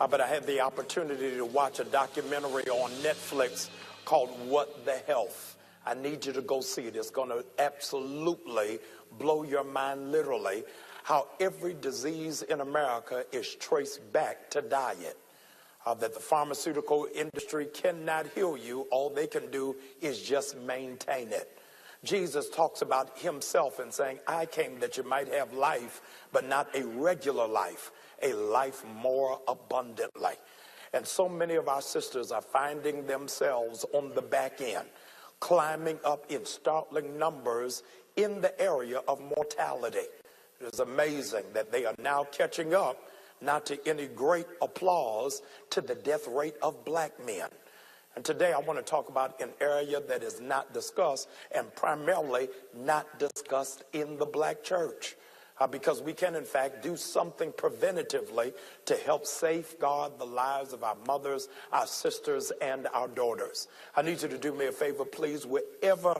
but I had the opportunity to watch a documentary on Netflix called What the Health. I need you to go see it. It's going to absolutely blow your mind, literally, how every disease in America is traced back to diet. That the pharmaceutical industry cannot heal you. All they can do is just maintain it. Jesus talks about himself and saying, I came that you might have life, but not a regular life, a life more abundantly. And so many of our sisters are finding themselves on the back end, climbing up in startling numbers in the area of mortality. It is amazing that they are now catching up, not to any great applause, to the death rate of black men. And today I want to talk about an area that is not discussed, and primarily not discussed in the black church. Because we can, in fact, do something preventatively to help safeguard the lives of our mothers, our sisters, and our daughters. I need you to do me a favor, please. Wherever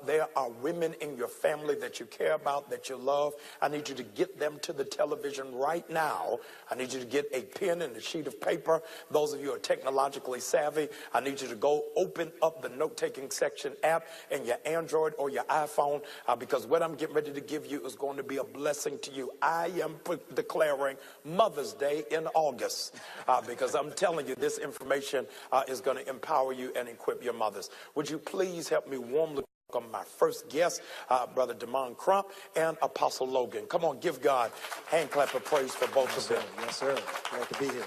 there are women in your family that you care about, that you love, I need you to get them to the television right now. I need you to get a pen and a sheet of paper. Those of you who are technologically savvy, I need you to go open up the note-taking section app in your Android or your iPhone, because what I'm getting ready to give you is going to be a blessing to you. I am declaring Mother's Day in August, because I'm telling you this information is going to empower you and equip your mothers. Would you please help me warmly welcome my first guest, Brother Jamal Crump and Apostle Logan. Come on, give God hand clap of praise for both of them. Yes, sir. Glad to be here.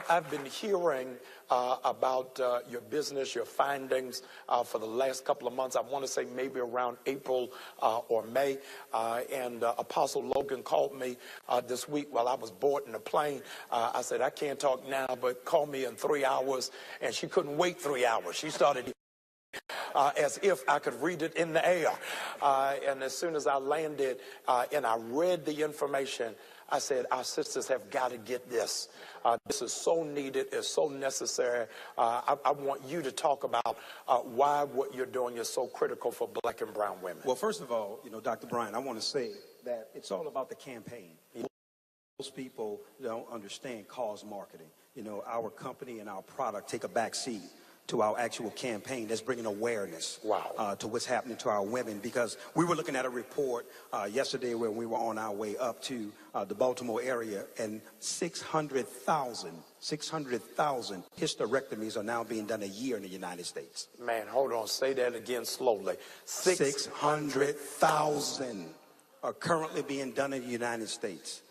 I've been hearing about your business, your findings for the last couple of months. I want to say maybe around April or May. And Apostle Logan called me this week while I was boarding the plane. I said, I can't talk now, but call me in 3 hours. And she couldn't wait 3 hours. She started as if I could read it in the air. And as soon as I landed and I read the information, I said, our sisters have got to get this. This is so needed. It's so necessary. I want you to talk about why what you're doing is so critical for black and brown women. Well, first of all, Dr. Bryant, I want to say that it's all about the campaign. Most people don't understand cause marketing. Our company and our product take a back seat to our actual campaign that's bringing awareness to what's happening to our women, because we were looking at a report yesterday when we were on our way up to the Baltimore area, and 600,000 hysterectomies are now being done a year in the United States. Man, hold on, say that again slowly. 600,000 are currently being done in the United States.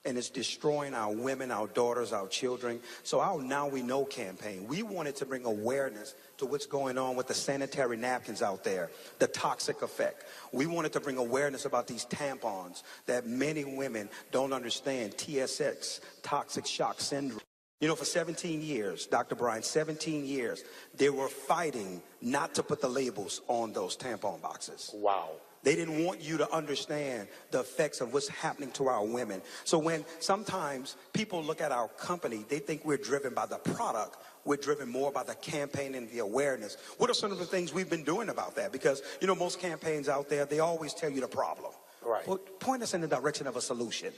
And it's destroying our women, our daughters, our children. So our Now We Know campaign, we wanted to bring awareness to what's going on with the sanitary napkins out there, the toxic effect. We wanted to bring awareness about these tampons that many women don't understand, TSX, toxic shock syndrome. For 17 years, Dr. Bryant, 17 years, they were fighting not to put the labels on those tampon boxes. Wow. They didn't want you to understand the effects of what's happening to our women. So when sometimes people look at our company, they think we're driven by the product. We're driven more by the campaign and the awareness. What are some of the things we've been doing about that? Because, most campaigns out there, they always tell you the problem. Right. Well, point us in the direction of a solution.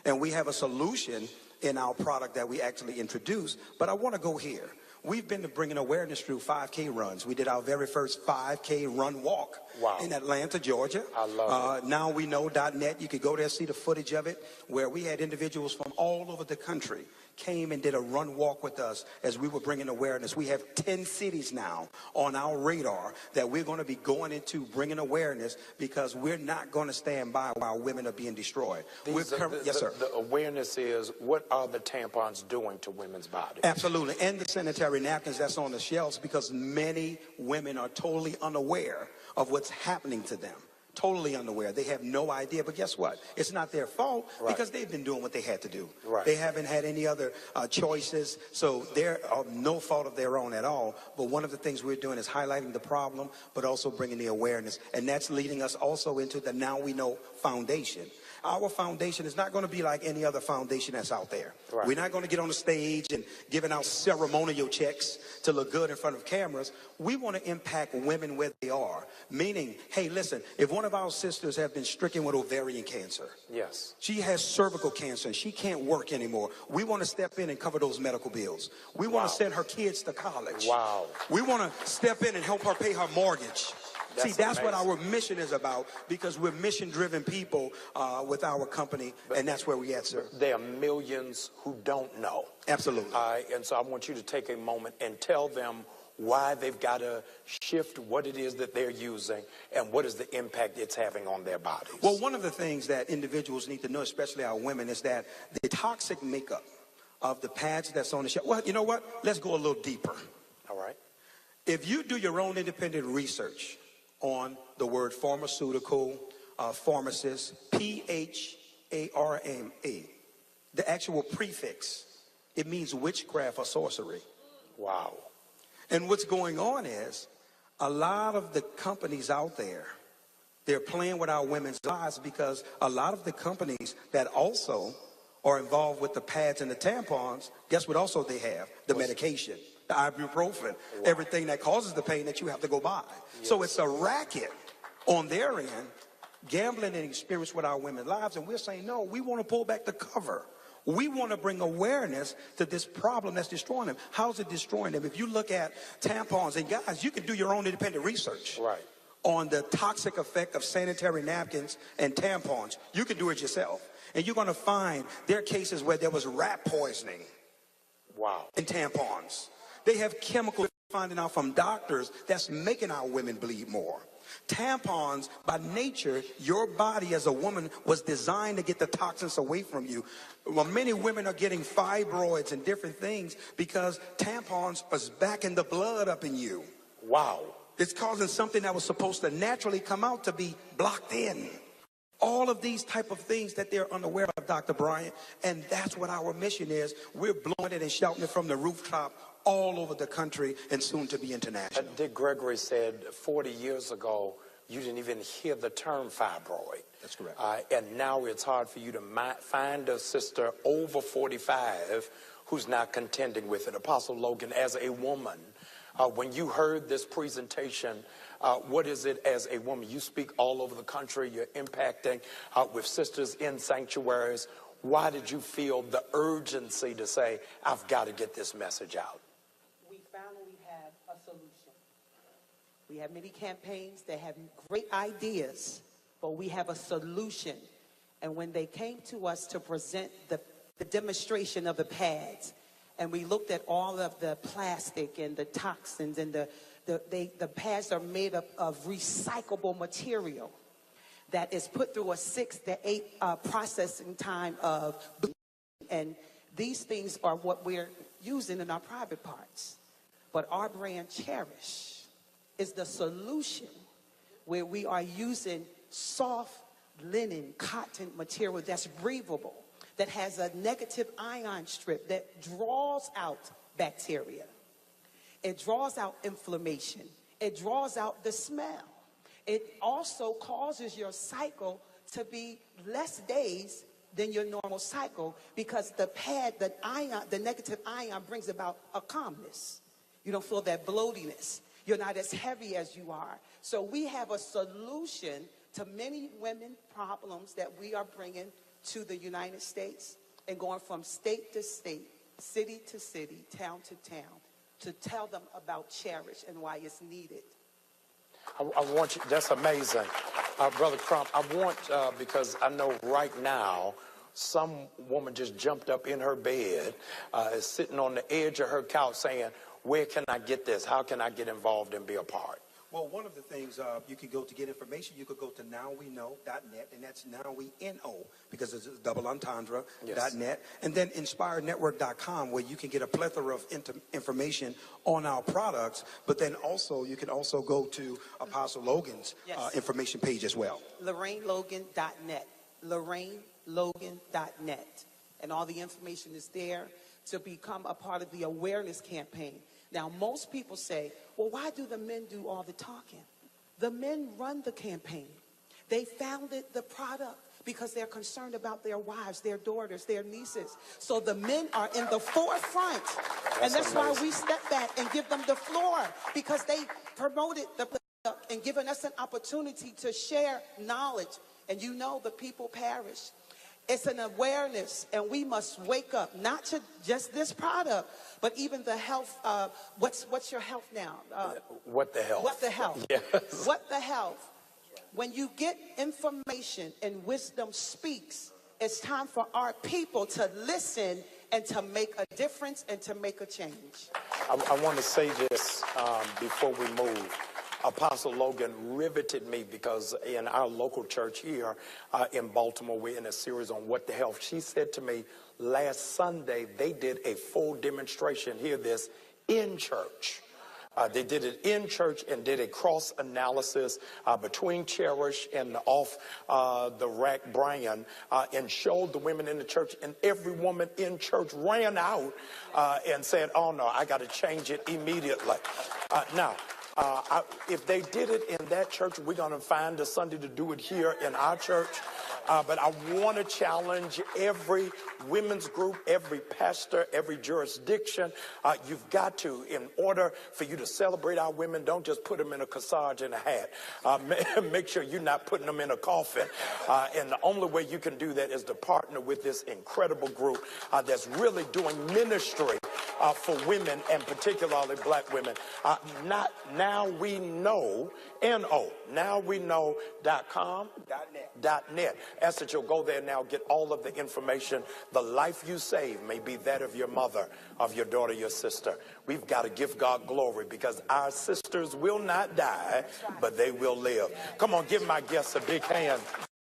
And we have a solution in our product that we actually introduced. But I want to go here. We've been bringing awareness through 5K runs. We did our very first 5K run walk in Atlanta, Georgia. I love it. NowWeKnow.net. You could go there, see the footage of it, where we had individuals from all over the country came and did a run walk with us as we were bringing awareness. We have 10 cities now on our radar that we're going to be going into bringing awareness, because we're not going to stand by while women are being destroyed. Yes, sir. The awareness is, what are the tampons doing to women's bodies? Absolutely. And the sanitary napkins that's on the shelves, because many women are totally unaware of what's happening to them. Totally unaware. They have no idea. But guess what? It's not their fault, because they've been doing what they had to do. Right. They haven't had any other choices. So they're no fault of their own at all. But one of the things we're doing is highlighting the problem, but also bringing the awareness. And that's leading us also into the Now We Know Foundation. Our foundation is not going to be like any other foundation that's out there. Right. We're not going to get on the stage and giving out ceremonial checks to look good in front of cameras. We want to impact women where they are. Meaning, hey, listen, if one of our sisters have been stricken with ovarian cancer, yes, she has cervical cancer and she can't work anymore, we want to step in and cover those medical bills. We want to send her kids to college. Wow. We want to step in and help her pay her mortgage. That's what our mission is about, because we're mission-driven people with our company, and that's where we at, sir. There are millions who don't know. Absolutely. And so I want you to take a moment and tell them why they've got to shift what it is that they're using and what is the impact it's having on their bodies. Well, one of the things that individuals need to know, especially our women, is that the toxic makeup of the pads that's on the shelf. Well, you know what? Let's go a little deeper. All right. If you do your own independent research on the word pharmaceutical, pharmacist, P-H-A-R-M-A, the actual prefix, it means witchcraft or sorcery. Wow. And what's going on is a lot of the companies out there, they're playing with our women's lives, because a lot of the companies that also are involved with the pads and the tampons, guess what also they have? The medication, the ibuprofen, everything that causes the pain that you have to go buy. Yes. So it's a racket on their end, gambling and experience with our women's lives. And we're saying, no, we want to pull back the cover. We want to bring awareness to this problem that's destroying them. How's it destroying them? If you look at tampons, and guys, you can do your own independent research. Right. On the toxic effect of sanitary napkins and tampons. You can do it yourself. And you're going to find there are cases where there was rat poisoning. Wow. In tampons. They have chemicals finding out from doctors that's making our women bleed more. Tampons, by nature, your body as a woman was designed to get the toxins away from you. Well, many women are getting fibroids and different things because tampons are backing the blood up in you. Wow. It's causing something that was supposed to naturally come out to be blocked in. All of these type of things that they're unaware of, Dr. Bryant, and that's what our mission is. We're blowing it and shouting it from the rooftop all over the country and soon to be international. Dick Gregory said 40 years ago, you didn't even hear the term fibroid. That's correct. And now it's hard for you to find a sister over 45 who's not contending with it. Apostle Logan, as a woman, when you heard this presentation, what is it as a woman? You speak all over the country. You're impacting with sisters in sanctuaries. Why did you feel the urgency to say, I've got to get this message out? We found we have a solution. We have many campaigns that have great ideas, but we have a solution. And when they came to us to present the demonstration of the pads, and we looked at all of the plastic and the toxins, and the pads are made up of recyclable material that is put through a 6 to 8 processing time of bleaching. And these things are what we're using in our private parts. But our brand Cherish is the solution, where we are using soft linen, cotton material that's breathable, that has a negative ion strip that draws out bacteria. It draws out inflammation. It draws out the smell. It also causes your cycle to be less days than your normal cycle, because the pad, the negative ion brings about a calmness. You don't feel that bloatiness. You're not as heavy as you are. So we have a solution to many women problems that we are bringing to the United States, and going from state to state, city to city, town to town, to tell them about Cherish and why it's needed. I want you, that's amazing. Brother Crump, I want, because I know right now, some woman just jumped up in her bed, is sitting on the edge of her couch saying, where can I get this? How can I get involved and be a part? Well, one of the things you could go to get information, you could go to nowweknow.net, and that's nowweknow, because it's a double entendre, Yes. .net, and then inspirednetwork.com, where you can get a plethora of information on our products, but then also you can also go to Apostle Logan's information page as well. LorraineLogan.net, LorraineLogan.net, and all the information is there to become a part of the awareness campaign. Now, most people say, well, why do the men do all the talking? The men run the campaign. They founded the product. because they're concerned about their wives, their daughters, their nieces. So the men are in the forefront. And that's why we step back and give them the floor, because they promoted the and given us an opportunity to share knowledge. And you know, the people perish. It's an awareness, and we must wake up, not to just this product, but even the health. What's your health now? What the health? What the health? Yes. What the health? When you get information and wisdom speaks, it's time for our people to listen and to make a difference and to make a change. I want to say this before we move. Apostle Logan riveted me, because in our local church here in Baltimore, we're in a series on what the health. She said to me last Sunday, they did a full demonstration, hear this, in church. They did it in church and did a cross analysis between Cherish and off the rack Bryant, and showed the women in the church, and every woman in church ran out and said, oh no, I got to change it immediately. Now, if they did it in that church, we're going to find a Sunday to do it here in our church. But I want to challenge every women's group, every pastor, every jurisdiction. You've got to, in order for you to celebrate our women, don't just put them in a corsage and a hat. Make sure you're not putting them in a coffin. And the only way you can do that is to partner with this incredible group that's really doing ministry for women, and particularly black women. Now we know, nowweknow.com, .net. Ask that you'll go there now, get all of the information. The life you save may be that of your mother, of your daughter, your sister. We've got to give God glory, because our sisters will not die, but they will live. Come on, give my guests a big hand.